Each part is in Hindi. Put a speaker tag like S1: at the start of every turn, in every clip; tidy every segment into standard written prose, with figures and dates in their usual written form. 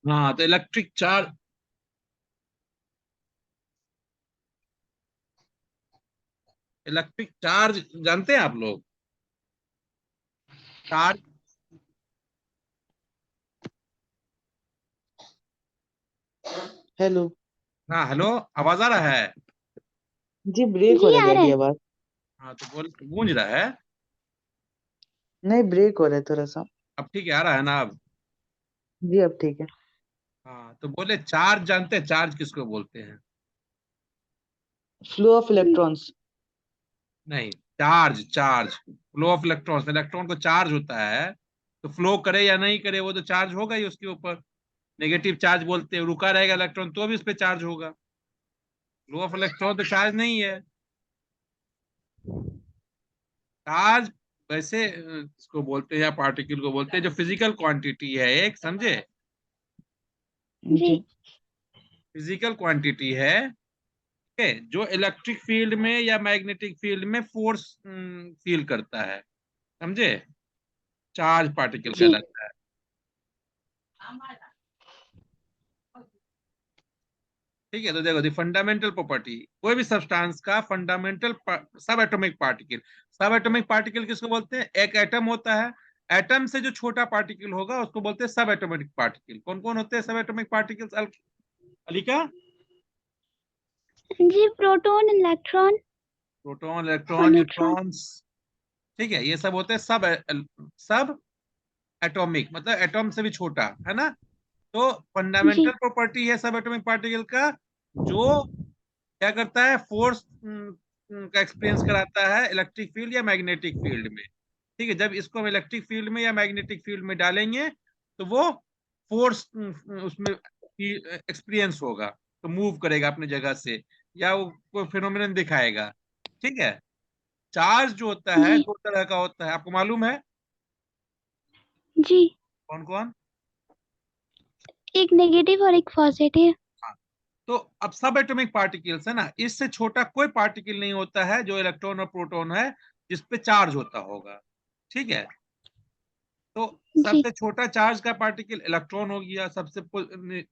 S1: हाँ, तो इलेक्ट्रिक चार्ज जानते हैं आप लोग? चार्ज।
S2: हेलो।
S1: हाँ, हेलो। आवाज आ रहा है?
S2: जी ब्रेक हो
S3: जी
S2: रहा है
S3: आ रहा
S2: डैडी
S3: है।
S2: आवाज।
S1: हाँ, तो बोल, गूंज रहा है।
S2: नहीं ब्रेक हो रहा है थोड़ा सा।
S1: अब ठीक है, आ रहा है ना अब?
S2: जी अब ठीक है।
S1: हाँ, तो बोले चार्ज जानते हैं? चार्ज किसको बोलते हैं?
S2: Flow of electrons.
S1: नहीं, charge charge flow of electron. Electron को चार्ज होता है, तो फ्लो करे या नहीं करे वो तो चार्ज होगा ही उसके ऊपर। नेगेटिव चार्ज बोलते हैं, रुका रहेगा इलेक्ट्रॉन तो भी उस पर चार्ज होगा। फ्लो ऑफ इलेक्ट्रॉन तो चार्ज नहीं है। चार्ज वैसे इसको बोलते हैं या पार्टिकल को बोलते हैं जो फिजिकल क्वांटिटी है, एक समझे?
S3: जी
S2: जी।
S1: फिजिकल क्वांटिटी है, ठीक है, जो इलेक्ट्रिक फील्ड में या मैग्नेटिक फील्ड में फोर्स फील करता है, समझे? चार्ज पार्टिकल
S3: जी
S1: कहलाता है। ठीक है, तो देखो दी फंडामेंटल प्रॉपर्टी, कोई भी सब्सटेंस का फंडामेंटल सब एटॉमिक पार्टिकल। सब एटॉमिक पार्टिकल किसको बोलते हैं? एक एटम होता है, एटम से जो छोटा पार्टिकल होगा उसको बोलते हैं सब एटॉमिक पार्टिकल। कौन कौन होते हैं सब एटॉमिक पार्टिकल्स, अलिका?
S3: जी प्रोटॉन इलेक्ट्रॉन
S1: प्रोटॉन,
S3: और
S1: इलेक्ट्रॉन,
S3: न्यूट्रॉन।
S1: न्यूट्रॉन्स। ठीक है, ये सब होते हैं सब एटॉमिक, मतलब एटॉम से भी छोटा, है ना? तो
S3: जी
S1: फंडामेंटल प्रॉपर्टी है सब एटॉमिक पार्टिकल का, जो क्या करता है, फोर्स का एक्सपीरियंस कराता है इलेक्ट्रिक फील्ड या मैग्नेटिक फील्ड में। ठीक है, जब इसको हम इलेक्ट्रिक फील्ड में या मैग्नेटिक फील्ड में डालेंगे तो वो फोर्स उसमें एक्सपीरियंस होगा, तो मूव करेगा अपनी जगह से, या वो कोई फिनोमिनन दिखाएगा। ठीक है। चार्ज जो होता है
S3: जी
S1: दो तरह का होता है, आपको मालूम है?
S3: जी
S1: कौन कौन?
S3: एक नेगेटिव और एक पॉजिटिव।
S1: हाँ, तो अब सब एटॉमिक पार्टिकल्स है ना, इससे छोटा कोई पार्टिकल नहीं होता है जो इलेक्ट्रॉन और प्रोटॉन है जिसपे चार्ज होता होगा। ठीक है, तो
S3: जी
S1: सबसे छोटा चार्ज का पार्टिकल इलेक्ट्रॉन हो गया, सबसे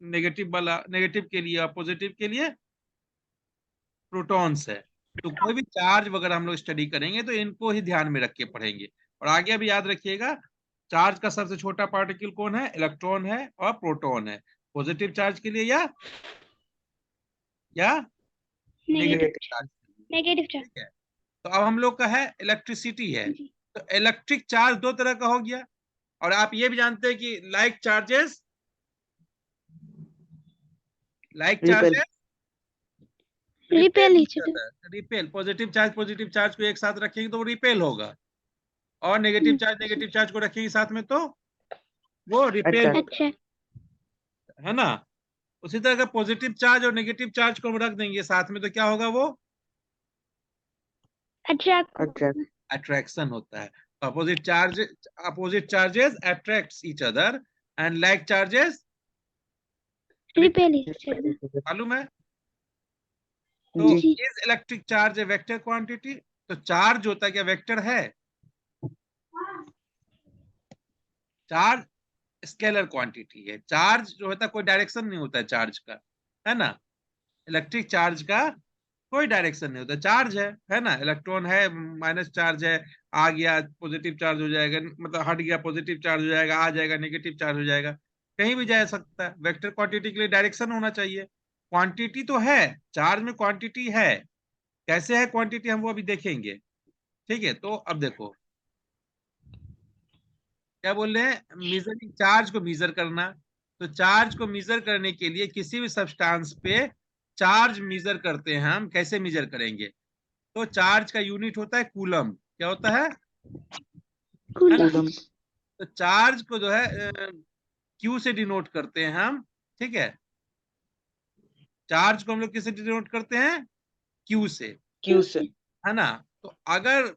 S1: नेगेटिव वाला, नेगेटिव के लिए और पॉजिटिव के लिए प्रोटॉन्स है। तो कोई भी चार्ज वगैरह हम लोग स्टडी करेंगे तो इनको ही ध्यान में रख के पढ़ेंगे। और आगे भी याद रखिएगा, चार्ज का सबसे छोटा पार्टिकल कौन है? इलेक्ट्रॉन है और प्रोटॉन है, पॉजिटिव चार्ज के लिए या नेगेटिव
S3: नेगेटिव
S2: नेगेटिव।
S1: चार्ज के लिए।
S3: Negative charge.
S1: ठीक है, तो अब हम लोग का है इलेक्ट्रिसिटी है।
S3: जी
S1: तो इलेक्ट्रिक चार्ज दो तरह का हो गया, और आप ये भी जानते हैं कि like
S2: repel.
S1: Charges
S3: repel
S1: repel
S3: नीचे
S1: ईच
S3: तो।
S1: अदर। रिपेल, पॉजिटिव चार्ज को एक साथ रखेंगे तो वो रिपेल होगा, और नेगेटिव चार्ज को रखेंगे साथ में तो वो रिपेल
S2: अट्रैक्ट।
S1: होगा,
S3: अच्छा
S1: है ना? उसी तरह का पॉजिटिव चार्ज और नेगेटिव चार्ज को हम रख देंगे साथ में तो क्या होगा? वो
S3: अट्रैक्ट
S2: अट्रैक्ट।
S3: होगा।
S1: अट्रैक्शन होता है। Opposite charges attracts each other, and like charges
S3: repel
S1: repel.
S3: नीचे तो।
S1: मालूम है? तो
S2: जी।
S3: जी
S1: is electric charge a vector quantity? तो चार्ज होता है क्या वेक्टर है? चार्ज स्केलर क्वांटिटी है। चार्ज जो होता है कोई डायरेक्शन नहीं होता है चार्ज का, है ना? इलेक्ट्रिक चार्ज का कोई डायरेक्शन नहीं होता, चार्ज है ना? इलेक्ट्रॉन है, माइनस चार्ज है, आ गया पॉजिटिव चार्ज हो जाएगा, मतलब हट गया पॉजिटिव चार्ज हो जाएगा, आ जाएगा नेगेटिव चार्ज हो जाएगा, कहीं भी जा सकता है। वेक्टर क्वांटिटी के लिए डायरेक्शन होना चाहिए। क्वांटिटी तो है, चार्ज में क्वांटिटी है, कैसे है क्वांटिटी हम वो अभी देखेंगे। ठीक है, तो अब देखो क्या बोल रहे हैं, मेजरिंग चार्ज को मेजर करना। तो चार्ज को मेजर करने के लिए किसी भी सब्सटेंस पे चार्ज मेजर करते हैं, हम कैसे मेजर करेंगे? तो चार्ज का यूनिट होता है कूलम। क्या होता है ना?
S3: कूलम।
S2: कूलम।
S1: तो चार्ज को जो है क्यू से डिनोट करते हैं हम। ठीक है, चार्ज को हम लोग किससे डिनोट करते हैं? क्यू से,
S2: क्यू से।
S1: है ना? तो अगर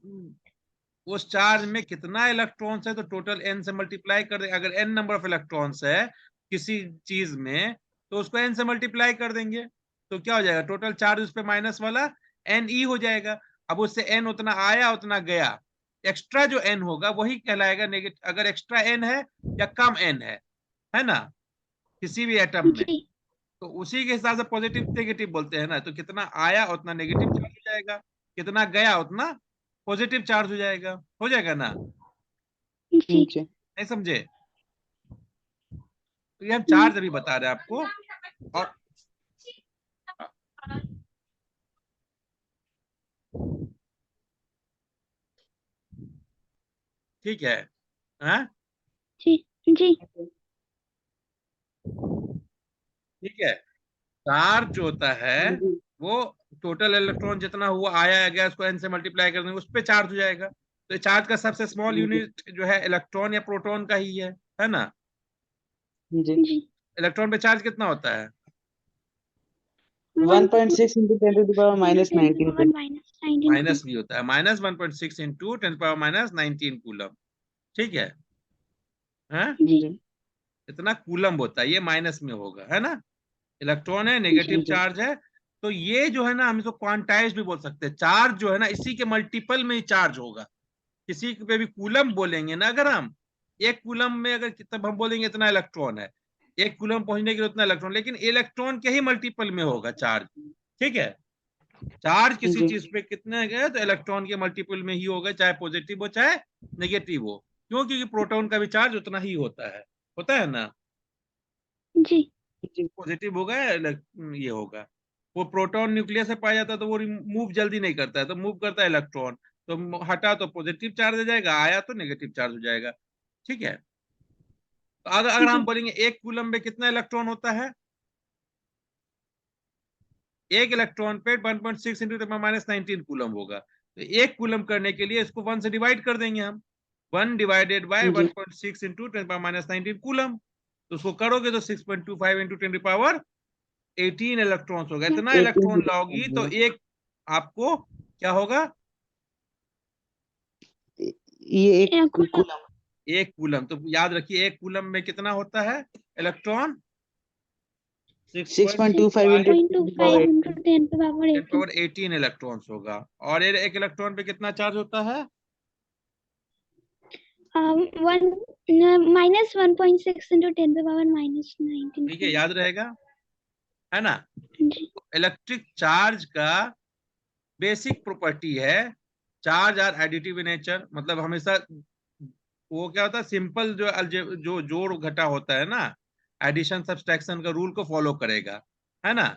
S1: उस चार्ज में कितना इलेक्ट्रॉन्स है तो टोटल एन से मल्टीप्लाई कर देंगे। अगर एन नंबर ऑफ इलेक्ट्रॉन्स है किसी चीज में तो उसको एन से मल्टीप्लाई कर देंगे, तो क्या हो जाएगा? टोटल चार्ज उस पर माइनस वाला एन ई हो जाएगा। अब उससे एन उतना आया उतना गया, एक्स्ट्रा जो एन होगा वही कहलाएगा नेगेटिव, अगर एक्स्ट्रा एन है या कम एन है ना? किसी भी एटम में,
S3: जी
S1: तो उसी के हिसाब से पॉजिटिव नेगेटिव बोलते हैं ना। तो कितना आया उतना नेगेटिव चार्ज हो जाएगा, कितना गया उतना पॉजिटिव चार्ज हो जाएगा ना।
S3: जी
S2: जी
S1: नहीं समझे? तो ये हम चार्ज अभी बता रहे हैं आपको। और ठीक है, हाँ
S3: जी जी
S1: ठीक है। चार्ज जो होता है
S2: जी
S1: वो टोटल इलेक्ट्रॉन जितना हुआ आया गया उसको n से मल्टीप्लाई कर देंगे, उस पे चार्ज हो जाएगा। तो चार्ज का सबसे स्मॉल
S2: जी
S1: यूनिट जो है इलेक्ट्रॉन या प्रोटॉन का ही है ना।
S2: जी
S3: जी
S1: इलेक्ट्रॉन पे चार्ज कितना होता है?
S2: 1.6 into 10 to the power minus 19 coulomb.
S3: -19
S1: minus भी होता है, -1.6 इंटू 10⁻19 कूलम। ठीक है,
S3: जी
S2: जी
S1: इतना कूलम होता है, ये माइनस में होगा, है ना। इलेक्ट्रॉन है, नेगेटिव
S2: जी
S1: चार्ज है। तो ये जो है ना, हम इसको क्वांटाइज भी बोल सकते हैं। चार्ज जो है ना, इसी के मल्टीपल में ही चार्ज होगा। किसी पे भी कूलम बोलेंगे ना, अगर हम एक कूलम में अगर तब हम बोलेंगे इतना इलेक्ट्रॉन है, एक कूलम पहुंचने के लिए उतना इलेक्ट्रॉन, लेकिन इलेक्ट्रॉन के ही मल्टीपल में होगा चार्ज। ठीक है, चार्ज किसी
S2: जी
S1: चीज पे कितने गए तो इलेक्ट्रॉन के मल्टीपल में ही होगा, चाहे पॉजिटिव हो चाहे नेगेटिव हो। क्यों? क्योंकि प्रोटॉन का भी चार्ज उतना ही होता है ना।
S3: जी
S2: जी
S1: पॉजिटिव होगा या ये होगा। वो प्रोटॉन न्यूक्लियस से पाया जाता है तो वो मूव जल्दी नहीं करता है, तो मूव करता है इलेक्ट्रॉन। तो हटा तो पॉजिटिव चार्ज हो जाएगा, आया तो नेगेटिव चार्ज हो जाएगा। ठीक है, तो अगर हम
S3: जी
S1: बोलेंगे एक कूलम में कितना इलेक्ट्रॉन होता है, एक इलेक्ट्रॉन पे 1.6 इंटू -19 कूलम होगा। तो एक कूलम करने के लिए इसको 1 से डिवाइड कर देंगे हम। 1 डिवाइडेड बाय
S2: जी
S1: 1.6 इंटू 10⁻19 कूलम। तो उसको करोगे तो 6.25 इंटू 10⁻18 इलेक्ट्रॉन्स होगा। इतना
S2: 18
S1: इलेक्ट्रॉन लाओगी तो एक आपको क्या होगा?
S2: ये एक कूलम
S1: एक कूलम। तो याद रखिए एक कूलम में कितना होता है electron?
S2: 6.25 into 10 to the power
S3: 6.25 into 10 to the power 18
S1: 10⁻18 electrons होगा। और एक इलेक्ट्रॉन पे कितना चार्ज होता है?
S3: one -1.6 into 10 to the power -19
S1: ठीक है, याद रहेगा, है ना।
S3: जी
S1: इलेक्ट्रिक चार्ज का बेसिक प्रॉपर्टी है, charge are additive in nature. मतलब हमेशा वो क्या होता है, सिंपल जो जोड़ घटा होता है ना, एडिशन सब्सट्रैक्शन का रूल को फॉलो करेगा, है ना।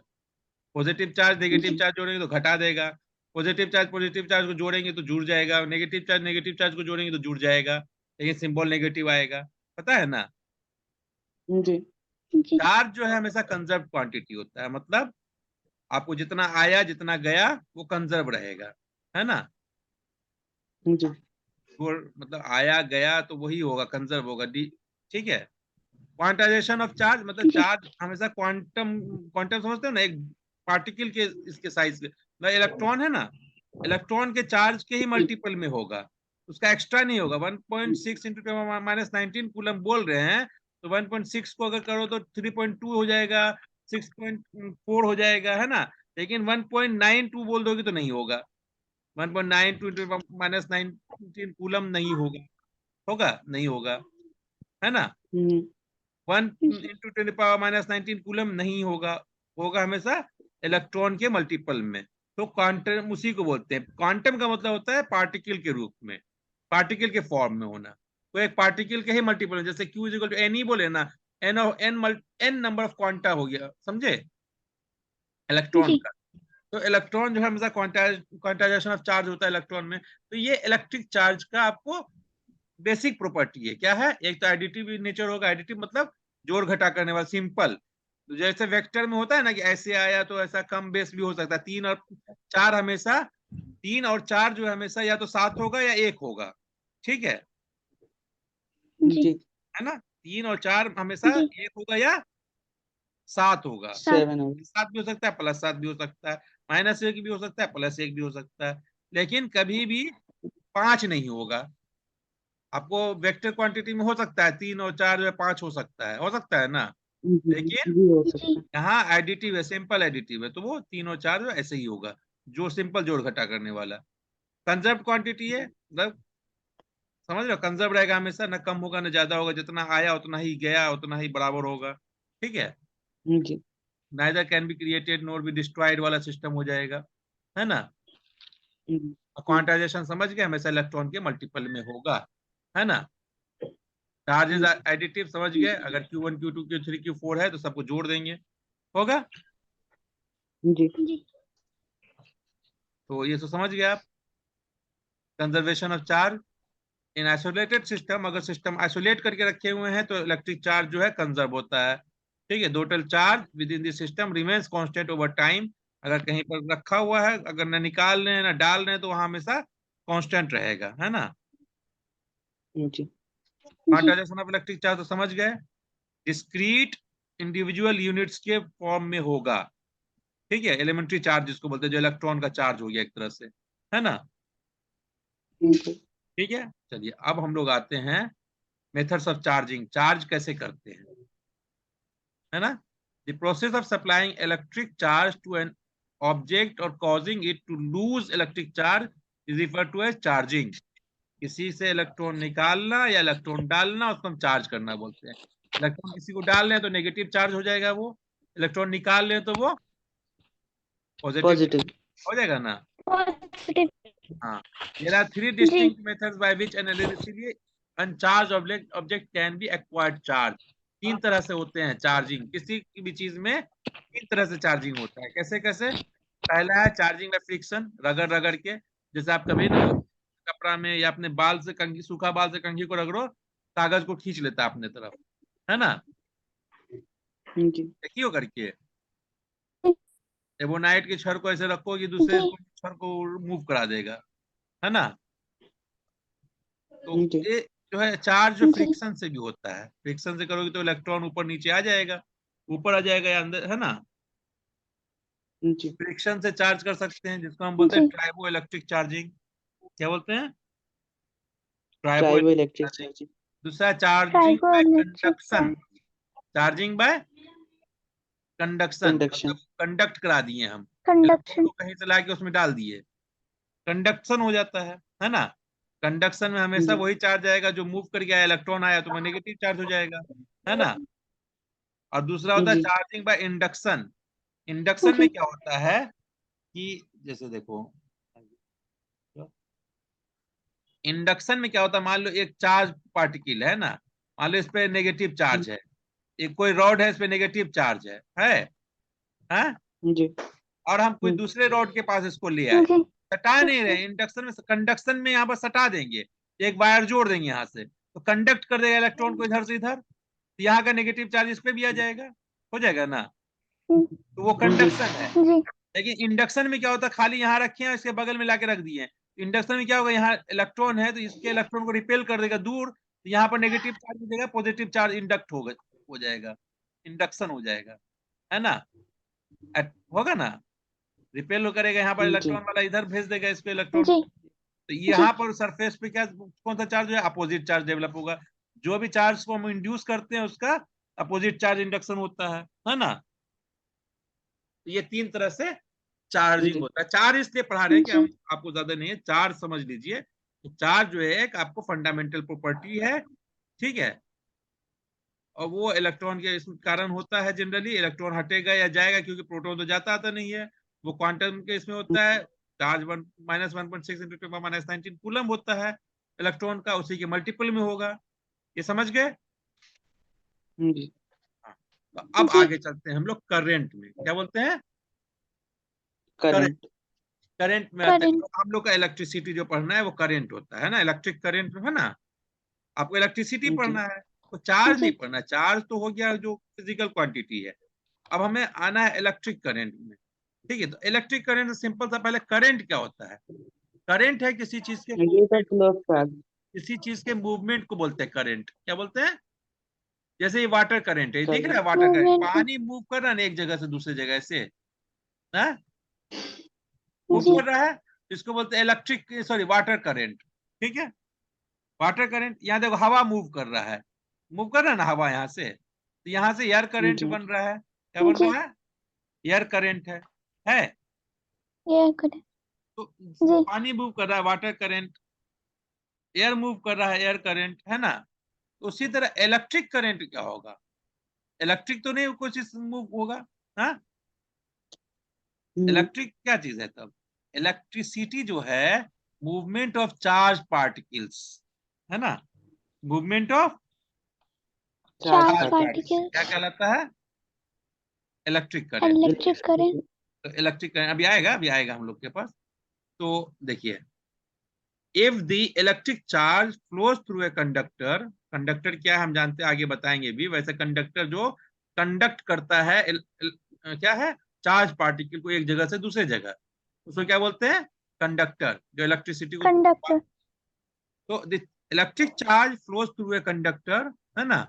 S1: पॉजिटिव चार्ज नेगेटिव
S3: जी
S1: चार्ज जोड़ेंगे तो घटा देगा, पॉजिटिव चार्ज को जोड़ेंगे तो जुड़ जाएगा, नेगेटिव चार्ज को जोड़ेंगे तो जुड़ जाएगा, लेकिन सिंबल नेगेटिव आएगा। पता है ना।
S2: जी
S3: जी
S1: चार्ज जो है हमेशा कंजर्व क्वांटिटी होता है, मतलब आपको जितना आया जितना गया वो कंजर्व रहेगा, है ना।
S2: जी
S1: वो मतलब आया गया तो वही होगा, कंजर्व होगा डी। ठीक है, क्वांटाइजेशन ऑफ चार्ज मतलब
S3: जी
S1: चार्ज हमेशा क्वांटम क्वांटम समझते हो ना, एक पार्टिकल के इसके साइज के, मतलब इलेक्ट्रॉन है ना, इलेक्ट्रॉन के चार्ज के ही मल्टीपल में होगा, उसका एक्स्ट्रा नहीं होगा। 1.6 इंटू -19 कूलम बोल रहे हैं, तो 1.6 को अगर करो तो 3.2 हो जाएगा, 6.4 हो जाएगा, है ना। लेकिन 1.92 बोल दोगे तो नहीं होगा, 1.92 इंटू -19 कूलम नहीं होगा, नहीं होगा, है ना। 1
S3: जी
S1: इंटू 10⁻19 कूलम नहीं होगा, होगा हमेशा इलेक्ट्रॉन के मल्टीपल में। तो क्वांटम उसी को बोलते हैं। क्वांटम का मतलब होता है पार्टिकल के रूप में, पार्टिकल के फॉर्म में होना। तो एक पार्टिकल के ही मल्टीपल, जैसे Q is equal to n ही बोले ना, एन नंबर ऑफ क्वांटा हो गया, समझे, इलेक्ट्रॉन
S3: जी
S1: का। तो इलेक्ट्रॉन जो है हमेशा क्वांटाइजेशन ऑफ चार्ज होता है इलेक्ट्रॉन में। तो ये इलेक्ट्रिक चार्ज का आपको बेसिक प्रॉपर्टी है। क्या है? एक तो एडिटिव नेचर होगा, एडिटिव मतलब जोड़ घटा करने वाला, सिंपल। तो जैसे वेक्टर में होता है ना कि ऐसे आया तो ऐसा कम बेस भी हो सकता है। 3 और 4 हमेशा, 3 और 4 जो है हमेशा या तो 7 होगा या 1 होगा। ठीक
S3: जी
S1: है ना। 3 और 4 हमेशा
S3: जी
S1: 1 होगा या 7 होगा।
S3: 7
S2: 7 होगा
S1: 7 भी हो सकता है, +7 भी हो सकता है, -1 भी हो सकता है, +1 भी हो सकता है, लेकिन कभी भी 5 नहीं होगा। आपको वेक्टर क्वांटिटी में हो सकता है 3 और 4 जो है 5 हो सकता है ना। लेकिन
S2: जी हो
S3: जी
S2: सकता है
S1: यहाँ एडिटिव है, सिंपल एडिटिव है, तो वो 3 और 4 जो ऐसे ही होगा, जो सिंपल जोड़ घटा करने वाला। कंजर्व क्वांटिटी है, मतलब समझ रहे हो, कंजर्व रहेगा हमेशा, ना कम होगा ना ज्यादा होगा, जितना आया उतना ही गया, उतना ही बराबर होगा। ठीक है,
S2: जी
S1: neither can be created nor be destroyed वाला सिस्टम हो जाएगा, है ना। क्वांटाइजेशन समझ गए, हमेशा इलेक्ट्रॉन के मल्टीपल में होगा, है ना। चार्जेस एडिटिव समझ गए, अगर Q1 Q2 Q3 Q4 है तो सबको जोड़ देंगे, होगा।
S2: जी
S3: जी
S1: तो ये तो समझ गए आप। Conservation of charge in isolated system, अगर सिस्टम आइसोलेट करके रखे हुए हैं तो इलेक्ट्रिक चार्ज जो है कंजर्व होता है, ठीक है। Total charge with in the system remains constant over time, अगर कहीं पर रखा हुआ है, अगर ना निकाल रहे हैं ना डाल रहे हैं तो वहां हमेशा कांस्टेंट रहेगा, है ना।
S2: जी
S1: क्वांटाइजेशन ऑफ इलेक्ट्रिक चार्ज तो समझ गए, डिस्क्रीट इंडिविजुअल यूनिट्स के फॉर्म में होगा, ठीक है। एलिमेंट्री चार्ज जिसको बोलते हैं, जो इलेक्ट्रॉन का चार्ज हो गया एक तरह से, है ना।
S2: जी
S1: ठीक है, चलिए अब हम लोग आते हैं मेथड्स ऑफ चार्जिंग, चार्ज कैसे करते हैं, है ना। The process of supplying electric charge to an object और causing it to lose electric charge is refer to as charging. किसी से इलेक्ट्रॉन निकालना या इलेक्ट्रॉन डालना, उसको हम चार्ज करना बोलते हैं। इलेक्ट्रॉन किसी को डाल रहे हैं तो नेगेटिव चार्ज हो जाएगा, वो इलेक्ट्रॉन निकाल रहे हैं तो वो पॉजिटिव
S2: पॉजिटिव
S1: हो जाएगा ना।
S3: पॉजिटिव
S1: हाँ, there are three
S3: ji
S1: distinct methods by which an इसीलिए uncharged object can be acquired charge। तीन तरह से होते हैं चार्जिंग, किसी भी चीज में तीन तरह से चार्जिंग होता है। कैसे कैसे? पहला है चार्जिंग बाय फ्रिक्शन, रगड़ रगड़ के, जैसे आप कभी ना कपड़ा में या अपने बाल से कंघी, सूखा बाल से कंघी को रगड़ो, कागज को खींच लेता है अपने तरफ, है ना।
S2: जी
S1: देखियो करके, एबोनाइट के छड़ को ऐसे रखो कि दूसरे
S3: जी
S1: छड़ को मूव करा देगा, है ना। तो
S2: जी
S1: ये जो है चार्ज जो
S3: जी
S1: फ्रिक्शन से भी होता है, फ्रिक्शन से करोगे तो इलेक्ट्रॉन ऊपर नीचे आ जाएगा, ऊपर आ जाएगा या अंदर, है ना।
S2: जी
S1: फ्रिक्शन से चार्ज कर सकते हैं, जिसको हम बोलते हैं
S3: जी
S1: ट्राइबो इलेक्ट्रिक चार्जिंग। क्या बोलते हैं? Tribo
S2: triboelectric
S1: charging.
S2: Charging
S1: दूसरा charging
S3: tribo
S1: by
S3: electric
S1: conduction, charging by conduction,
S2: conduction
S1: मतलब कंडक्ट करा दिए हम, इलेक्ट्रॉन
S3: कंडक्शन
S1: को कहीं से लाके उसमें डाल दिए, कंडक्शन हो जाता है ना। कंडक्शन में हमेशा
S2: जी
S1: वही चार्ज आएगा जो मूव करके आया, इलेक्ट्रॉन आया तो वो नेगेटिव चार्ज हो जाएगा, है ना। और दूसरा होता है
S2: जी
S1: चार्जिंग बाय इंडक्शन। इंडक्शन में
S3: जी
S1: क्या होता है कि जैसे देखो, इंडक्शन में क्या होता है, मान लो एक चार्ज पार्टिकल है ना, मान लो इस पे नेगेटिव चार्ज है, एक कोई रॉड है इस पे नेगेटिव चार्ज है, हैं?
S2: जी
S1: और हम कोई दूसरे रॉड के पास इसको ले आए,
S3: जी
S1: सटा नहीं रहे, इंडक्शन में, कंडक्शन में यहाँ पर सटा देंगे, एक वायर जोड़ देंगे यहाँ से, तो कंडक्ट कर देगा इलेक्ट्रॉन को इधर से इधर, तो यहाँ का नेगेटिव चार्ज इस पे भी आ जाएगा, हो जाएगा ना। तो वो
S2: जी
S1: कंडक्शन है।
S3: जी
S1: लेकिन इंडक्शन में क्या होता है, खाली यहाँ रखे हैं, इसके बगल में लाके रख दिए। इंडक्शन में क्या होगा, यहाँ इलेक्ट्रॉन है तो इसके इलेक्ट्रॉन को रिपेल कर देगा दूर, तो यहाँ पर नेगेटिव चार्ज हो जाएगा, पॉजिटिव चार्ज इंडक्ट हो जाएगा, इंडक्शन हो जाएगा, है ना। होगा ना, रिपेल करेगा यहाँ पर
S2: जी
S1: इलेक्ट्रॉन वाला इधर भेज देगा इसको इलेक्ट्रॉन
S3: जी
S1: को, तो यहाँ पर सरफेस पे क्या कौन सा चार्ज है, अपोजिट चार्ज डेवलप होगा। जो भी चार्ज को हम इंड्यूस करते हैं उसका अपोजिट चार्ज इंडक्शन होता है ना। तो ये तीन तरह से चार्जिंग
S2: जी
S1: होता है। चार्ज इसलिए पढ़ा रहे हैं कि
S3: जी
S1: हम आपको ज्यादा नहीं है, चार्ज समझ लीजिए। तो चार्ज जो है एक आपको फंडामेंटल प्रॉपर्टी है, ठीक है। और वो इलेक्ट्रॉन के इस कारण होता है, जनरली इलेक्ट्रॉन हटेगा या जाएगा, क्योंकि प्रोटॉन तो जाता आता नहीं है, वो क्वांटम के इसमें होता है। चार्ज -1.6 × 10⁻⁹ कूलम होता है इलेक्ट्रॉन का, उसी के मल्टीपल में होगा। ये समझ गए?
S2: जी
S1: हाँ। तो अब
S3: जी
S1: आगे चलते हैं हम लोग करंट में। क्या बोलते हैं? करंट।
S2: करंट
S1: करंट में आते हैं
S3: करंट
S1: हम लोग का, इलेक्ट्रिसिटी जो पढ़ना है वो करंट होता है ना, इलेक्ट्रिक करंट, है ना। आपको इलेक्ट्रिसिटी
S2: जी
S1: पढ़ना है, तो चार्ज नहीं
S3: जी
S1: पढ़ना, चार्ज तो हो गया जो फिजिकल क्वांटिटी है। अब हमें आना है इलेक्ट्रिक करंट में, ठीक है। तो इलेक्ट्रिक करंट सिंपल सा, पहले करंट क्या होता है? करंट है किसी चीज के
S2: ये तो
S1: मूवमेंट,
S2: फ्लो ऑफ चार्ज
S1: किसी चीज के मूवमेंट को बोलते हैं करंट। क्या बोलते हैं? जैसे ये वाटर करंट है, दिख रहा है
S2: करंट
S1: वाटर करंट,
S3: मूवमेंट
S1: पानी मूव कर रहा है एक जगह से दूसरी जगह से, है, मूव
S2: जी
S1: कर रहा है, इसको बोलते हैं इलेक्ट्रिक, सॉरी वाटर करंट, ठीक है। वाटर करंट, यहाँ देखो हवा मूव कर रहा है, मूव कर रहा है ना हवा यहाँ से, तो यहाँ से एयर करंट
S2: जी
S1: बन रहा है। क्या बन
S3: जी
S1: रहा है? एयर करंट है।
S3: ये करंट
S1: तो
S3: जी
S1: पानी मूव कर रहा है वाटर करंट, एयर मूव कर रहा है एयर करंट, है ना। तो उसी तरह इलेक्ट्रिक करंट क्या होगा? इलेक्ट्रिक तो नहीं कोई चीज मूव होगा। हाँ,
S2: हम्म,
S1: इलेक्ट्रिक क्या चीज है तब? इलेक्ट्रिसिटी जो है मूवमेंट ऑफ चार्ज पार्टिकल्स, है ना, movement of
S2: charge
S3: charge
S1: charge particle
S3: particles,
S1: क्या कहलाता है? Electric current.
S3: Electric current.
S1: तो इलेक्ट्रिक करंट अभी आएगा हम लोग के पास। तो देखिए, if the electric charge flows through a conductor, conductor क्या है हम जानते हैं, आगे बताएंगे भी। वैसे कंडक्टर जो कंडक्ट करता है क्या है, चार्ज पार्टिकल को एक जगह से दूसरे जगह, उसको क्या बोलते हैं? कंडक्टर, जो इलेक्ट्रिसिटी को।
S3: कंडक्टर।
S1: तो the electric charge flows through a conductor, है ना,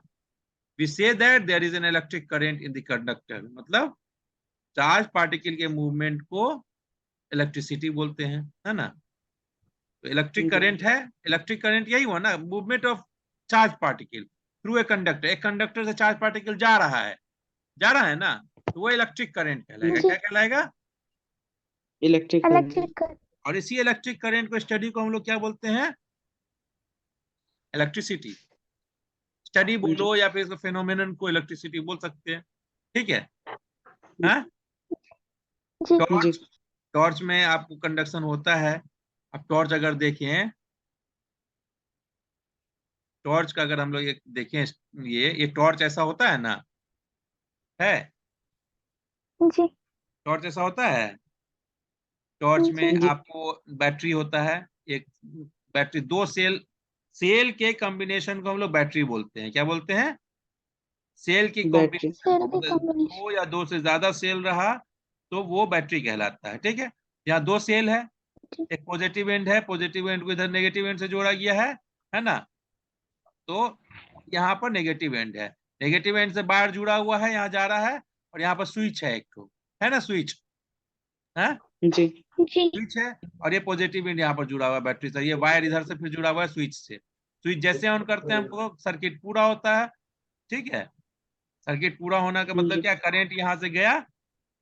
S1: we say that there is an electric current in the conductor. मतलब चार्ज पार्टिकल के मूवमेंट को इलेक्ट्रिसिटी बोलते हैं, है ना। तो इलेक्ट्रिक
S2: जी,
S1: करंट है, इलेक्ट्रिक करंट यही हुआ ना, movement of charge particle through a conductor. एक कंडक्टर से चार्ज पार्टिकल जा रहा है ना, तो वो इलेक्ट्रिक करंट कहलाएगा।
S3: जी,
S1: क्या कहलाएगा?
S2: Electric current.
S3: Electric current.
S1: और इसी इलेक्ट्रिक करंट को स्टडी को हम लोग क्या बोलते हैं? इलेक्ट्रिसिटी। स्टडी
S2: जी,
S1: बोलो या फिर इसको फेनोमेनन को इलेक्ट्रिसिटी बोल सकते हैं। ठीक है। हाँ,
S3: जी,
S2: जी,
S1: टॉर्च, टॉर्च में आपको कंडक्शन होता है। अब टॉर्च अगर देखें, टॉर्च का अगर हम लोग एक देखें, ये टॉर्च ऐसा होता है ना, है,
S3: जी,
S1: टॉर्च ऐसा होता है। टॉर्च में
S3: जी,
S2: जी,
S1: आपको बैटरी होता है, एक बैटरी, दो सेल, सेल के कॉम्बिनेशन को हम लोग बैटरी बोलते हैं। क्या बोलते हैं? सेल की
S2: बैटरी।
S1: कॉम्बिनेशन
S3: सेल
S1: को,
S3: की
S1: मतलब
S3: कॉम्बिनेशन।
S1: दो या दो से ज्यादा सेल रहा तो वो बैटरी कहलाता है। ठीक है, यहाँ दो सेल है, एक पॉजिटिव एंड है, पॉजिटिव एंड को इधर नेगेटिव एंड से जोड़ा गया है ना। तो यहाँ पर नेगेटिव एंड है, नेगेटिव एंड से बाहर जुड़ा हुआ है, यहाँ जा रहा है। और यहाँ पर स्विच है एक तो, है ना, स्विच है,
S2: जी,
S3: जी,
S1: स्विच है। और ये पॉजिटिव एंड यहाँ पर जुड़ा हुआ है बैटरी से, ये वायर इधर से फिर जुड़ा हुआ है स्विच से। स्विच जैसे ऑन करते हैं हमको सर्किट पूरा होता है। ठीक है, सर्किट पूरा होने का मतलब
S2: जी,
S1: क्या, करंट यहाँ से गया,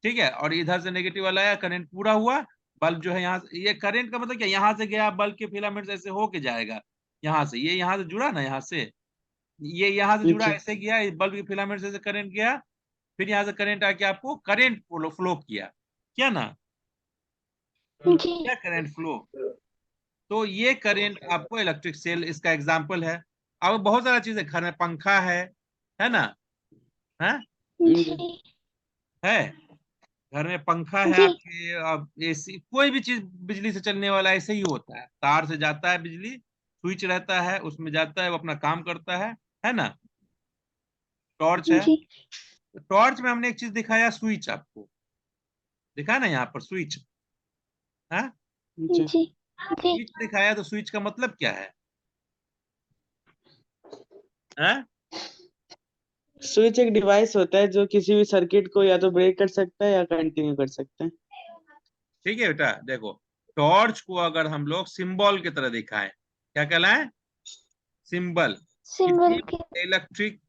S1: ठीक है, और इधर से नेगेटिव वाला आया, करंट पूरा हुआ। बल्ब जो है यहाँ से, ये करंट का मतलब क्या, यहाँ से गया बल्ब के फिलामेंट ऐसे होके जाएगा, यहाँ से, ये यहाँ से जुड़ा ना, यहाँ से, ये यहाँ से जुड़ा
S2: जी,
S1: ऐसे गया, बल्ब के फिलामेंट से करंट गया, फिर यहाँ से करंट आके आपको करंट फ्लो किया, क्या ना,
S3: जी,
S1: क्या करंट फ्लो। तो ये करंट आपको इलेक्ट्रिक सेल इसका एग्जांपल है। अब बहुत सारा चीज है, घर में पंखा है ना, है
S2: जी,
S1: है घर में पंखा है
S3: जी,
S1: आपके, अब एसी, कोई भी चीज बिजली से चलने वाला ऐसे ही होता है, तार से जाता है बिजली, स्विच रहता है उसमें जाता है, वो अपना काम करता है ना। टॉर्च है,
S3: जी,
S1: तो टॉर्च में हमने एक चीज दिखाया, स्विच, आपको दिखा ना यहाँ पर स्विच है,
S2: जी।
S3: जी, जी,
S1: स्विच दिखाया, तो स्विच का मतलब क्या है? हैं?
S2: स्विच एक डिवाइस होता है जो किसी भी सर्किट को या तो ब्रेक कर सकता है या कंटिन्यू कर सकता है।
S1: ठीक है बेटा, देखो, टॉर्च को अगर हम लोग सिंबल की तरह दिखाएं, क्या कहलाए? सिंबल।
S3: सिंबल
S1: किसी
S3: के।
S1: इलेक्ट्रिक,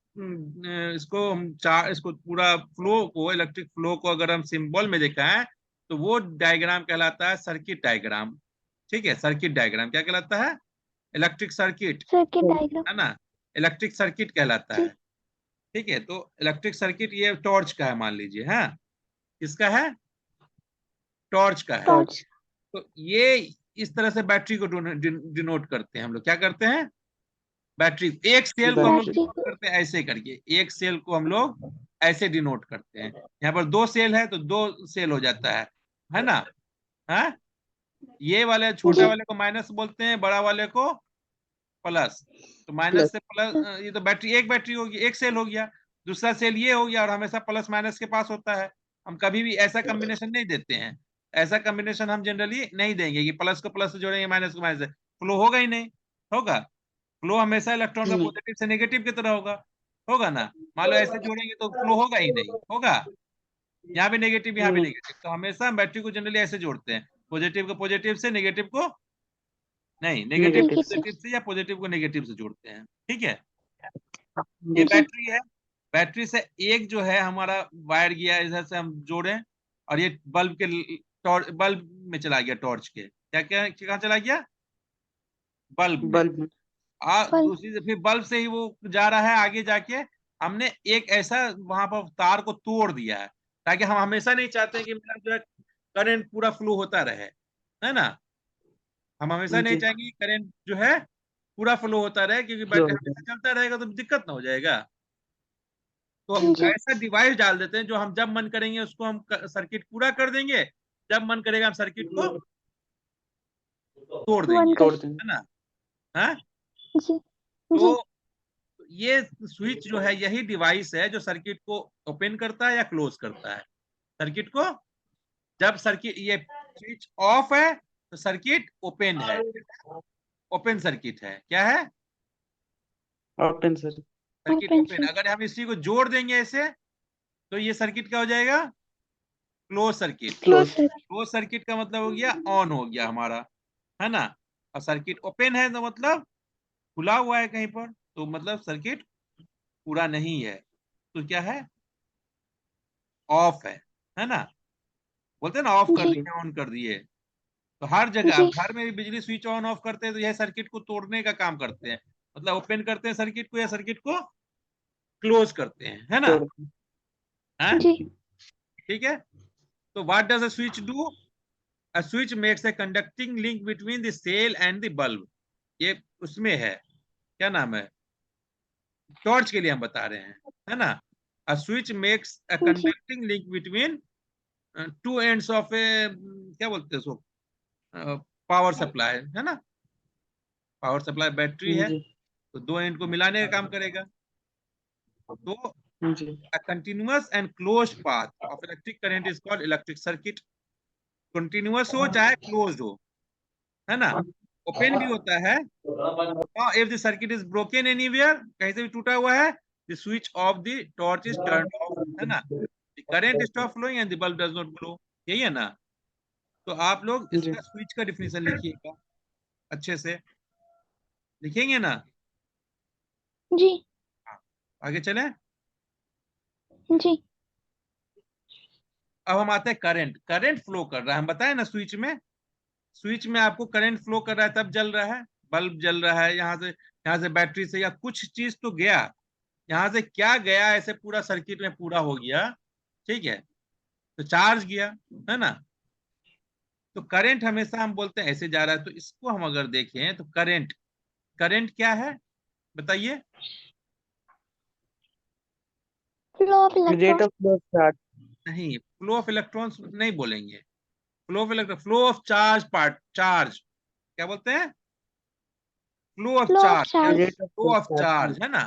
S1: इसको हम चार, इसको पूरा फ्लो को, इलेक्ट्रिक फ्लो को अगर हम सिंबल में दिखाएं, तो वो डायग्राम कहलाता है सर्किट डायग्राम। ठीक है, सर्किट डायग्राम क्या कहलाता है? Electric circuit,
S3: circuit diagram.
S1: है ना, इलेक्ट्रिक सर्किट कहलाता
S3: जी,
S1: है। ठीक है, तो इलेक्ट्रिक सर्किट ये टॉर्च का है, मान लीजिए, है किसका है? टॉर्च का है।
S3: टॉर्च।
S1: तो ये इस तरह से बैटरी को डिनोट करते हैं हम लोग, क्या करते हैं? बैटरी, एक सेल को हम लोग
S2: बैटरी।
S3: बैटरी
S1: डिनोट
S3: को।
S1: करते हैं ऐसे करके, एक सेल को हम लोग ऐसे डिनोट करते हैं। यहाँ पर दो सेल है तो दो सेल हो जाता है ना, है, ये वाले छोटा
S3: जी,
S1: वाले को माइनस बोलते हैं, बड़ा वाले को प्लस। तो माइनस
S2: प्लस।
S1: से प्लस, ये तो बैटरी, एक बैटरी होगी, एक सेल हो गया, दूसरा सेल ये हो गया, और हमेशा प्लस माइनस के पास होता है। हम कभी भी ऐसा कॉम्बिनेशन नहीं देते हैं, ऐसा कॉम्बिनेशन हम जनरली नहीं देंगे कि प्लस को प्लस से जोड़ेंगे, माइनस को माइनस से, फ्लो होगा ही नहीं, होगा? फ्लो हमेशा इलेक्ट्रॉन का पॉजिटिव से नेगेटिव की तरह होगा ना। मान लो ऐसे जोड़ेंगे तो फ्लो होगा ही नहीं, होगा? यहाँ भी नेगेटिव, यहाँ भी
S2: नहीं।
S1: नेगेटिव, तो हमेशा हम बैटरी को जनरली ऐसे जोड़ते हैं, पॉजिटिव को पॉजिटिव से, नेगेटिव को नहीं, नेगेटिव को
S2: नेगेटिव से।
S3: नेगेटिव।
S1: पॉजिटिव से या पॉजिटिव को नेगेटिव से जोड़ते हैं। ठीक है, ये
S2: जी,
S3: जी,
S1: बैटरी है, बैटरी से एक जो है हमारा वायर गया इधर से, हम जोड़े, और ये बल्ब के बल्ब में चला गया, टॉर्च के, क्या क्या कहाँ चला गया? बल्ब में।
S2: बल्ब।
S3: बल्ब।
S1: दूसरी से फिर बल्ब से ही वो जा रहा है आगे जाके, हमने एक ऐसा वहां पर तार को तोड़ दिया है, ताकि हम हमेशा नहीं चाहते कि मेरा जो है करंट पूरा फ्लो होता रहे, है ना। हम हमेशा नहीं
S2: जी
S1: चाहेंगे कि करंट जो है पूरा फ्लो होता रहे, क्योंकि
S2: फ्लो
S1: बैटरी
S2: होता
S1: हमेशा चलता रहेगा तो दिक्कत ना हो जाएगा। तो
S3: जी
S1: ऐसा डिवाइस डाल देते हैं जो हम जब मन करेंगे उसको हम सर्किट पूरा कर देंगे, जब मन करेगा हम सर्किट को तोड़ देंगे,
S3: वन कर
S2: तोड़ देंगे।
S1: है ना। हाँ,
S3: जी
S1: तो
S3: जी
S1: ये स्विच जो है यही डिवाइस है जो सर्किट को ओपन करता है या क्लोज करता है। सर्किट को जब सर्किट ये स्विच ऑफ है तो सर्किट ओपन है, ओपन सर्किट है, क्या है,
S2: open sir.
S1: Circuit
S3: open
S1: open.
S3: Sir
S1: अगर हम इसी को जोड़ देंगे ऐसे तो ये सर्किट क्या हो जाएगा, close circuit.
S3: Close
S2: close.
S3: Sir
S1: close circuit का मतलब हो गया ऑन हो गया हमारा, है ना। और सर्किट ओपन है तो मतलब खुला हुआ है कहीं पर, तो मतलब सर्किट पूरा नहीं है, तो क्या है, ऑफ है ना। बोलते हैं ना ऑफ कर
S3: जी
S1: दिए ऑन कर दिए। तो हर जगह
S3: जी
S1: आप घर में भी बिजली स्विच ऑन ऑफ करते हैं तो यह सर्किट को तोड़ने का काम करते हैं, मतलब ओपन करते हैं सर्किट को या सर्किट को क्लोज करते हैं, है ना।
S2: तोड़
S1: हाँ,
S3: जी
S1: ठीक है। तो what does a switch do, a switch makes a conducting link between the cell and the bulb. ये उसमें है, क्या नाम है, टॉर्च के लिए हम बता रहे हैं, है ना। अ स्विच मेक्स अ
S3: जी
S1: conducting link between two ends of a, क्या बोलते हैं उसको, पावर सप्लाई, है ना। पावर सप्लाई बैटरी है
S2: जी
S1: तो दो एंड को मिलाने का काम करेगा। तो
S2: जी
S1: a continuous and closed path of electric current is called electric circuit। Continuous हो चाहे क्लोज्ड हो, है ना, ओपन भी होता है। If the circuit is broken anywhere, कहीं से भी टूटा हुआ है, the switch of the torch is turned off, है ना, the current stop flowing and the bulb does not glow. यही है ना। तो आप लोग
S2: जी
S1: इसका स्विच का डिफिनेशन लिखिएगा अच्छे से, लिखेंगे ना।
S3: जी
S1: हाँ, आगे चलें।
S3: जी
S1: अब हम आते हैं करंट। करंट फ्लो कर रहा है, हम बताएं ना स्विच में, स्विच में आपको करंट फ्लो कर रहा है तब जल रहा है, बल्ब जल रहा है, यहाँ से बैटरी से या कुछ चीज तो गया, यहाँ से क्या गया, ऐसे पूरा सर्किट में पूरा हो गया, ठीक है, तो चार्ज गया, है ना। तो करंट हमेशा हम बोलते हैं ऐसे जा रहा है, तो इसको हम अगर देखें तो करंट, करंट क्या है बताइए।
S3: Flow of
S2: rate
S3: electron
S2: of flow charge.
S1: नहीं, फ्लो ऑफ इलेक्ट्रॉन्स नहीं बोलेंगे, flow of electron, flow of charge, part charge, क्या बोलते हैं, flow of
S3: flow of
S1: charge या
S3: charge
S2: rate of
S1: flow
S2: flow
S1: of
S2: charge.
S1: Charge, है ना।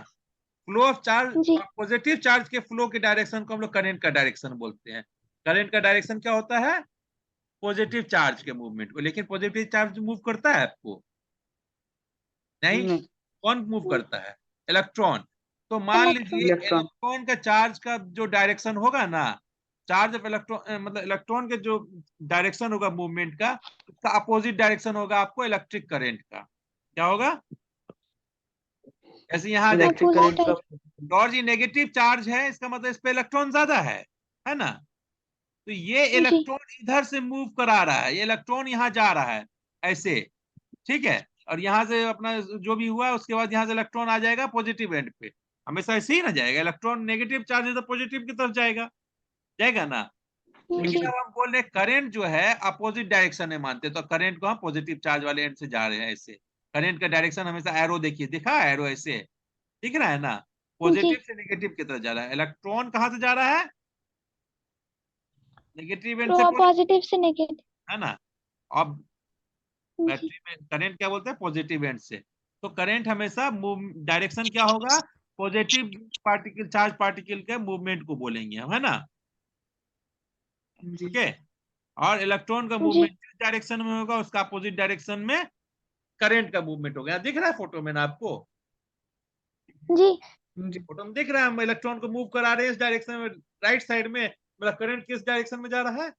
S1: फ्लो ऑफ चार्ज
S3: जी
S1: और पॉजिटिव चार्ज के फ्लो के डायरेक्शन को हम लोग करंट का डायरेक्शन बोलते हैं। करंट का डायरेक्शन क्या होता है, पॉजिटिव चार्ज के मूवमेंट को। लेकिन पॉजिटिव चार्ज मूव करता है आपको, नहीं,
S2: नहीं।
S1: कौन मूव करता है, इलेक्ट्रॉन। तो मान
S3: इलेक्ट्रॉन
S1: लीजिए
S2: इलेक्ट्रॉन।
S1: इलेक्ट्रॉन का चार्ज का जो डायरेक्शन होगा ना, चार्ज ऑफ इलेक्ट्रॉन मतलब इलेक्ट्रॉन के जो डायरेक्शन होगा मूवमेंट का, उसका अपोजिट डायरेक्शन होगा आपको इलेक्ट्रिक करंट का। क्या होगा, जैसे यहाँ देखिए
S2: इलेक्ट्रिक
S3: अपोजिट
S2: करंट का।
S3: टाइप
S1: टॉर्च नेगेटिव चार्ज है, इसका मतलब इस पे इलेक्ट्रॉन ज्यादा है ना। तो ये
S3: जी
S1: इलेक्ट्रॉन इधर से मूव करा रहा है, ये इलेक्ट्रॉन यहाँ जा रहा है ऐसे, ठीक है। और यहाँ से अपना जो भी हुआ उसके बाद यहाँ से इलेक्ट्रॉन आ जाएगा पॉजिटिव एंड पे, हमेशा ऐसे ही ना जाएगा, इलेक्ट्रॉन नेगेटिव चार्ज है तो पॉजिटिव की तरफ जाएगा, जाएगा ना।
S3: जी
S1: लेकिन अब हम बोल रहे हैं करंट जो है अपोजिट डायरेक्शन में मानते हैं, तो करंट को हम पॉजिटिव चार्ज वाले एंड से जा रहे हैं ऐसे। करंट का डायरेक्शन हमेशा एरो देखिए, दिखा एरो ऐसे दिख रहा है ना,
S3: जी
S1: पॉजिटिव से नेगेटिव की तरफ जा रहा है। इलेक्ट्रॉन कहाँ से जा रहा है, नेगेटिव एंड से
S3: फ्लो
S1: पॉजिटिव,
S3: पॉजिटिव से नेगेटिव
S1: है ना। अब
S3: जी
S1: बैटरी में करंट क्या बोलते हैं, पॉजिटिव एंड से। तो करंट हमेशा डायरेक्शन क्या होगा, पॉजिटिव पार्टिकल, चार्ज पार्टिकल के मूवमेंट को बोलेंगे हम, है ना।
S2: जी
S1: ओके। और इलेक्ट्रॉन का
S3: जी
S1: मूवमेंट जिस डायरेक्शन में होगा उसका अपोजिट डायरेक्शन में करंट का मूवमेंट होगा। दिख रहा है फोटो में ना आपको,
S3: जी
S2: जी।
S1: फोटो में दिख रहा है, हम इलेक्ट्रॉन को मूव करा रहे हैं इस डायरेक्शन में, राइट साइड में, मतलब करंट किस डायरेक्शन में जा रहा है,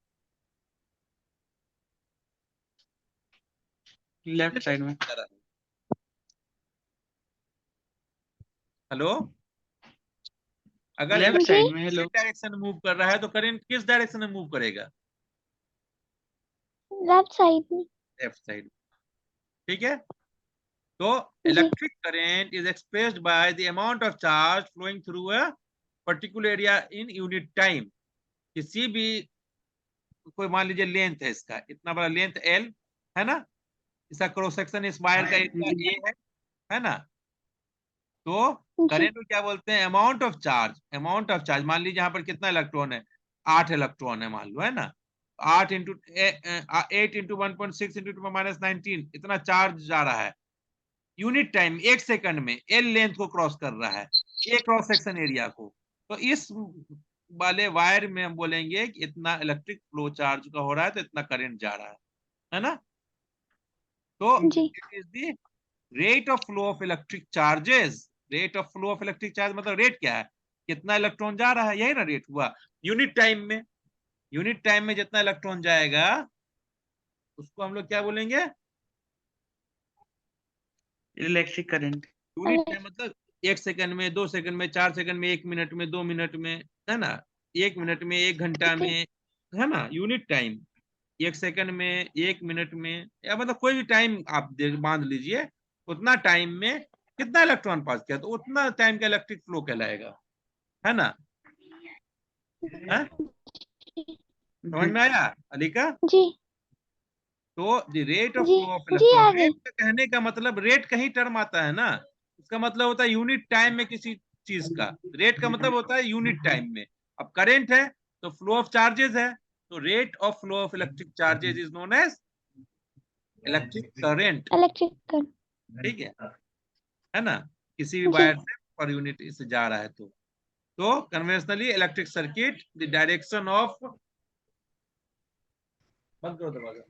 S2: लेफ्ट साइड में।
S1: जा रहा है। हेलो, अगर
S2: लेफ्ट
S3: जी
S2: साइड में। हेलो।
S1: डायरेक्शन में मूव कर रहा है तो करंट किस डायरेक्शन में मूव करेगा,
S3: लेफ्ट साइड में
S1: लेफ्ट साइड, ठीक है। तो electric current is expressed by the amount of charge flowing through a particular area in unit time. किसी भी, कोई मान लीजिए लेंथ है इसका, इतना बड़ा लेंथ एल है ना, इसका क्रॉस सेक्शन इस वायर का एरिया ए है ना, तो
S3: जी,
S1: करंट को क्या बोलते हैं, amount of charge. Amount of charge, मान लीजिए यहाँ पर कितना इलेक्ट्रॉन है, 8 इलेक्ट्रॉन है मान लो, है ना, 8 इंटू 8 इंटू 1.6 इंटू -19, इतना चार्ज जा रहा है यूनिट टाइम, एक सेकंड में एल लेंथ को क्रॉस कर रहा है, ए क्रॉस सेक्शन एरिया को। तो इस वाले वायर में हम बोलेंगे कि इतना इलेक्ट्रिक फ्लो चार्ज का हो रहा है, तो इतना करंट जा रहा है ना। तो
S3: जी,
S1: it is the rate of flow of electric charges. Rate of flow of electric charge मतलब रेट क्या है, कितना इलेक्ट्रॉन जा रहा है, यही ना रेट हुआ यूनिट टाइम में। यूनिट टाइम में जितना इलेक्ट्रॉन जाएगा उसको हम लोग क्या बोलेंगे,
S2: इलेक्ट्रिक करंट।
S1: यूनिट टाइम मतलब 1 सेकंड में, 2 सेकंड में, 4 सेकंड में, 1 मिनट में, 2 मिनट में, है ना, 1 मिनट में, 1 घंटा
S3: ओके,
S1: में, है ना, यूनिट टाइम। 1 सेकंड में, 1 मिनट में, या मतलब कोई भी टाइम आप बांध लीजिए, उतना टाइम में कितना इलेक्ट्रॉन पास किया, तो उतना टाइम का इलेक्ट्रिक फ्लो कहलाएगा, है ना। है? समझ
S2: जी
S1: में आया अलीका।
S3: जी,
S1: तो द रेट ऑफ
S3: जी,
S1: फ्लो ऑफ
S3: जी
S1: इलेक्ट्रॉन,
S3: आ
S1: रेट
S3: गई।
S1: का कहने का मतलब, रेट का ही टर्म आता है ना, इसका मतलब होता है यूनिट टाइम में किसी चीज का। रेट का मतलब होता है यूनिट टाइम में। अब करंट है तो फ्लो ऑफ चार्जेस है, तो rate of flow of electric charges is known as electric current.
S3: Electric current.
S1: ठीक है ना, किसी भी
S3: जी,
S1: वायर से पर यूनिट से जा रहा है तो conventionally electric circuit the direction of, बंद करो दरवाजा,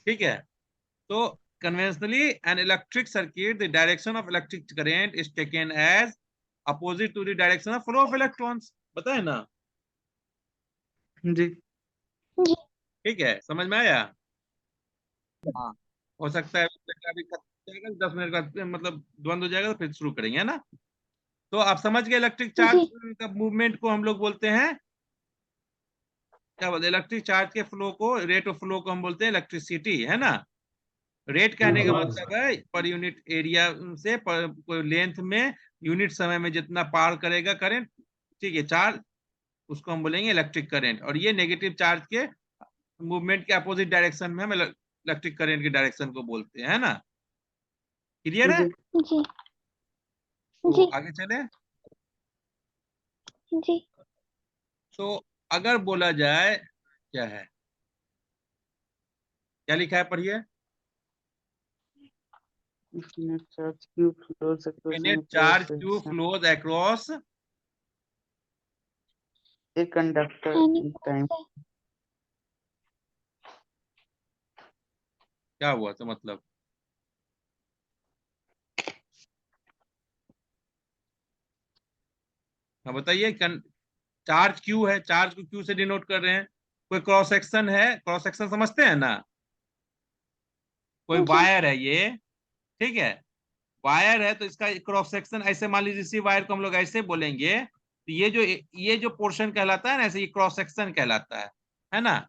S1: ठीक है। तो conventionally an electric circuit, the direction of electric current is taken as opposite to the direction of flow of electrons। बताए ना,
S2: जी
S3: जी,
S1: ठीक है, समझ में आया। हाँ, हो सकता है अभी खत्म हो जाएगा, 10 मिनट बाद मतलब द्वंद हो जाएगा, तो फिर शुरू करेंगे, है ना। तो आप समझ गए, इलेक्ट्रिक
S3: जी,
S1: चार्ज का मूवमेंट को हम लोग बोलते हैं क्या बोलते हैं, इलेक्ट्रिक चार्ज के फ्लो को, रेट ऑफ फ्लो को हम बोलते हैं इलेक्ट्रिसिटी, है ना। रेट कहने का मतलब है पर यूनिट एरिया से पर लेंथ में यूनिट समय में जितना पार करेगा करंट, ठीक है, चार्ज, उसको हम बोलेंगे इलेक्ट्रिक करंट। और ये नेगेटिव चार्ज के मूवमेंट के अपोजिट डायरेक्शन में हम इलेक्ट्रिक करंट के डायरेक्शन को बोलते हैं, है ना। क्लियर है।
S2: जी
S3: जी,
S1: तो
S3: जी,
S1: आगे चले।
S3: जी,
S1: तो अगर बोला जाए, क्या है, क्या लिखा है, पढ़िए।
S2: net charge q flows across
S1: net
S2: any
S1: charge
S2: cross
S1: Q
S2: section
S1: flows across,
S2: a conductor
S3: any
S2: in time।
S1: क्या हुआ, तो मतलब हाँ बताइए, चार्ज क्यू है, चार्ज को क्यू से डिनोट कर रहे हैं। कोई क्रॉस सेक्शन है, क्रॉस सेक्शन समझते हैं ना, कोई
S3: जी,
S1: वायर है ये, ठीक है, वायर है, तो इसका क्रॉस सेक्शन ऐसे मान लीजिए, इसी वायर को हम लोग ऐसे बोलेंगे, तो ये जो पोर्शन कहलाता है ना, ऐसे ये क्रॉस सेक्शन कहलाता है ना।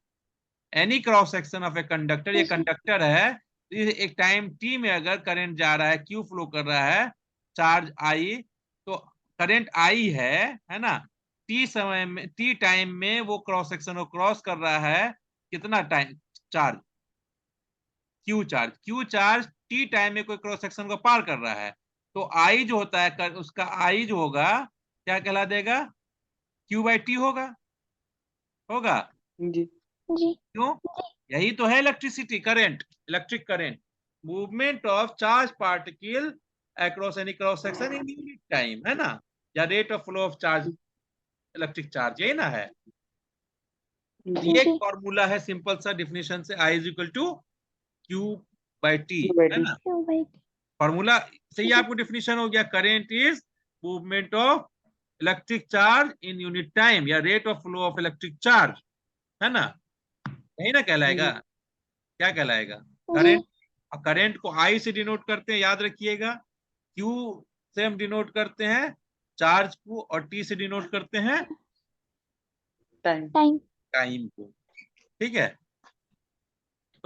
S1: Any cross section of a conductor, ये
S3: जी,
S1: कंडक्टर है, तो ये एक टाइम टी में अगर करंट जा रहा है, क्यू फ्लो कर रहा है, चार्ज आई, तो करंट आई है ना, टी समय में, टी टाइम में वो क्रॉस सेक्शन को क्रॉस कर रहा है, कितना time, charge, Q charge T time में कोई क्रॉस सेक्शन को पार कर रहा है, तो आई जो होता है उसका आई जो होगा, क्या कहला देगा, क्यू बाई टी होगा।
S2: जी
S3: जी,
S1: क्यों, यही तो है electricity current, electric current, movement of charge particle across any cross section in unit time, है ना, या rate of flow of charge, electric charge, यही ना है।
S2: जी
S1: ये एक
S3: जी,
S1: फॉर्मूला है सिंपल सा डिफिनेशन से, I is equal to Q by T,
S2: q by
S1: है
S2: t।
S1: ना।
S3: क्यों भाई।
S1: फॉर्मूला से ही
S3: जी,
S1: आपको डिफिनेशन हो गया, current is movement of electric charge in unit time, या rate of flow of electric charge, है ना, यही ना कहलाएगा।
S2: जी
S1: क्या कहलाएगा,
S3: जी,
S1: करंट। करंट को आई से डिनोट करते हैं, याद रखिएगा। क्यू से हम डिनोट करते हैं चार्ज को, और टी से डिनोट करते हैं
S2: टाइम।
S3: टाइम।
S1: टाइम को, ठीक है।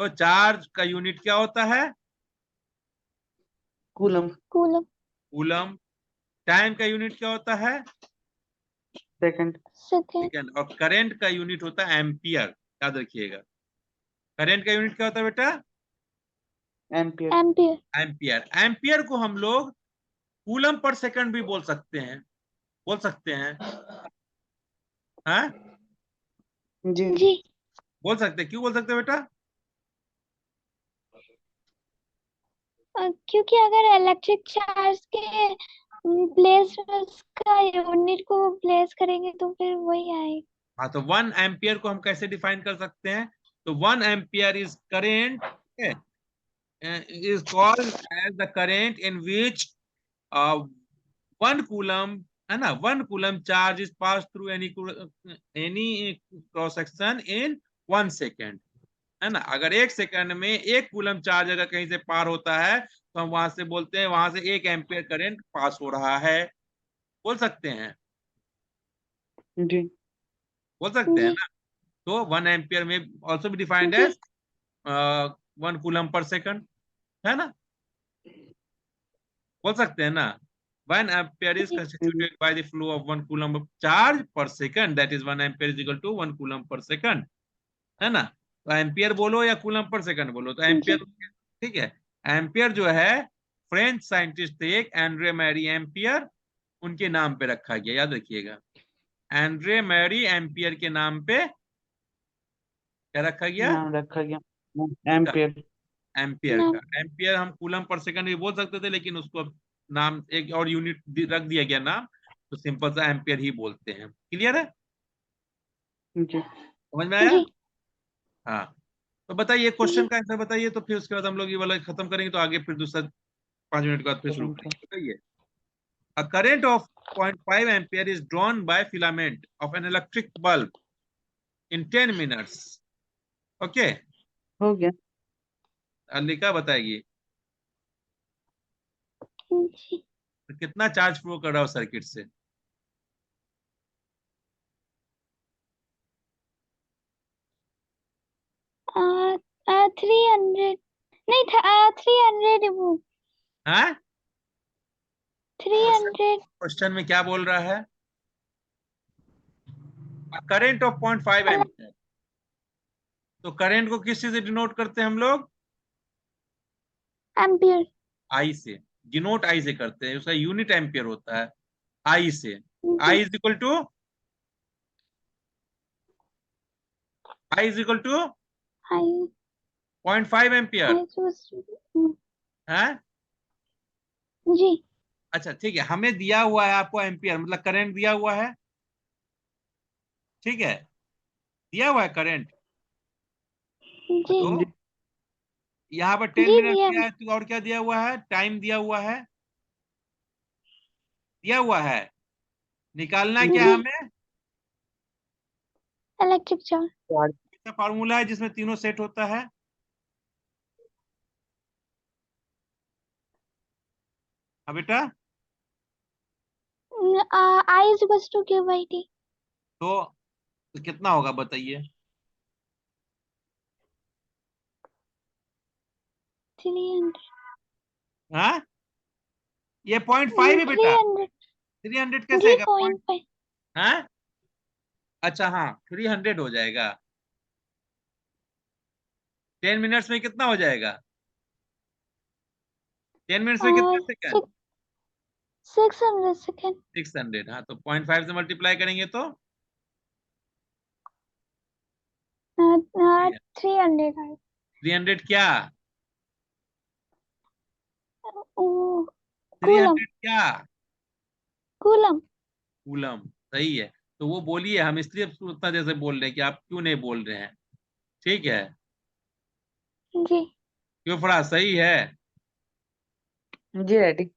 S1: तो चार्ज का यूनिट क्या होता है?
S2: कूलम।
S3: कूलम।
S1: कूलम। टाइम का यूनिट क्या होता है?
S2: सेकंड।
S3: सेकेंड।
S1: सेकंड। और करंट का यूनिट होता है एम्पियर, याद रखिएगा। करंट का यूनिट क्या होता है बेटा?
S2: एम्पियर।
S3: एम्पियर।
S1: एम्पियर। एम्पियर को हम लोग कूलम पर सेकंड भी बोल सकते हैं, बोल सकते हैं, हाँ
S2: जी।
S3: जी।
S1: बोल सकते हैं। क्यों बोल सकते हैं बेटा?
S3: क्योंकि अगर इलेक्ट्रिक चार्ज के प्लेस में उसका यूनिट को प्लेस करेंगे तो फिर वही आएगा।
S1: हाँ, तो 1 एम्पियर को हम कैसे डिफाइन कर सकते हैं? तो 1 ampere is current, is called as the current in which 1 coulomb, है ना, 1 coulomb charge is passed through any cross section in 1 second, है ना। अगर 1 सेकंड में 1 कूलम चार्ज अगर कहीं से पार होता है तो हम वहां से बोलते हैं वहां से 1 एम्पियर करंट पास हो रहा है, बोल सकते हैं,
S2: जी।
S1: बोल सकते हैं
S3: जी।
S1: ना। तो 1 एम्पियर में ऑल्सो भी डिफाइंड
S3: जी।
S1: एज 1 कूलम पर सेकंड, है ना, बोल सकते हैं ना। 1 एम्पियर इज
S3: जी।
S1: constituted by the flow of 1 coulomb of charge per second, that is 1 ampere is equal to 1 coulomb per second, है ना। तो एम्पियर बोलो या कूलम पर सेकंड बोलो, तो एम्पियर,
S3: जी।
S1: ठीक है। एम्पियर जो है फ्रेंच साइंटिस्ट थे एक, एंड्रे मैरी एम्पियर, उनके नाम पे रखा गया, याद रखिएगा। एंड्रे मैरी एम्पियर के नाम पे क्या रखा गया?
S2: नाम रखा गया एम्पियर।
S1: एम्पियर
S3: नाम।
S1: का। एम्पियर हम कूलम पर सेकंड भी बोल सकते थे, लेकिन उसको नाम एक और यूनिट रख दिया गया नाम, तो सिंपल सा एम्पियर ही बोलते हैं। क्लियर है?
S2: जी।
S1: समझ में आया?
S3: जी।
S1: हाँ। तो बताइए,
S3: जी।
S1: क्वेश्चन का आंसर बताइए, तो फिर उसके बाद हम लोग ये वाला खत्म करेंगे, तो आगे फिर दूसरा 5 मिनट के बाद फिर शुरू करेंगे। बताइए। A current of 0.5 ampere is drawn by filament of an electric bulb in 10 minutes. Okay?
S2: हो गया।
S1: अलिका बताएगी
S3: जी।
S1: तो कितना चार्ज फ्लो कर रहा हो सर्किट से?
S3: आ, 300 नहीं था, 300
S1: हाँ?
S3: 300।
S1: क्वेश्चन में क्या बोल रहा है? Current of 0.5 ampere. तो करंट को किस चीज से डिनोट करते हैं हम लोग?
S3: एम्पियर।
S1: आई से। डिनोट आई से करते हैं, उसका यूनिट एम्पियर होता है आई से।
S3: जी।
S1: I is equal to, I is equal to
S3: I
S1: 0.5 ampere,
S3: I तो
S1: है।
S3: जी।
S1: अच्छा ठीक है, हमें दिया हुआ है आपको एम्पियर, मतलब करंट दिया हुआ है, ठीक है, दिया हुआ है करंट।
S3: जी।
S1: तो
S2: जी।
S1: यहाँ पर 10 मिनट
S3: दिया
S1: दिया है, तो और क्या दिया हुआ है? टाइम दिया हुआ है, दिया हुआ है। निकालना क्या है
S3: जी।
S1: हमें?
S3: Electric charge.
S2: चार्ज।
S1: इसका फार्मूला है जिसमें तीनों सेट होता है। हाँ बेटा।
S3: I is equal to Q by T.
S1: तो कितना होगा बताइए?
S3: 300।
S1: हाँ, ये 0.5 है बेटा।
S3: 300।
S1: 300 कैसे
S3: जी
S1: आएगा? पॉइंट,
S3: 0.5।
S1: हाँ, अच्छा हाँ, 300 हो जाएगा। 10 मिनट्स में कितना हो जाएगा? 10 मिनट्स में कितने सेकंड?
S3: 600 सेकेंड।
S1: 600। हाँ, तो 0.5 से मल्टीप्लाई करेंगे तो
S3: 300।
S1: 300 क्या?
S3: कूलम।
S1: 300 क्या?
S3: कूलम।
S1: कूलम। सही है। तो वो बोलिए, हम इसलिए उतना जैसे बोल रहे हैं कि आप क्यों नहीं बोल रहे हैं, ठीक है।
S3: जी।
S1: क्यों फड़ा, सही है?
S2: जी डैडी।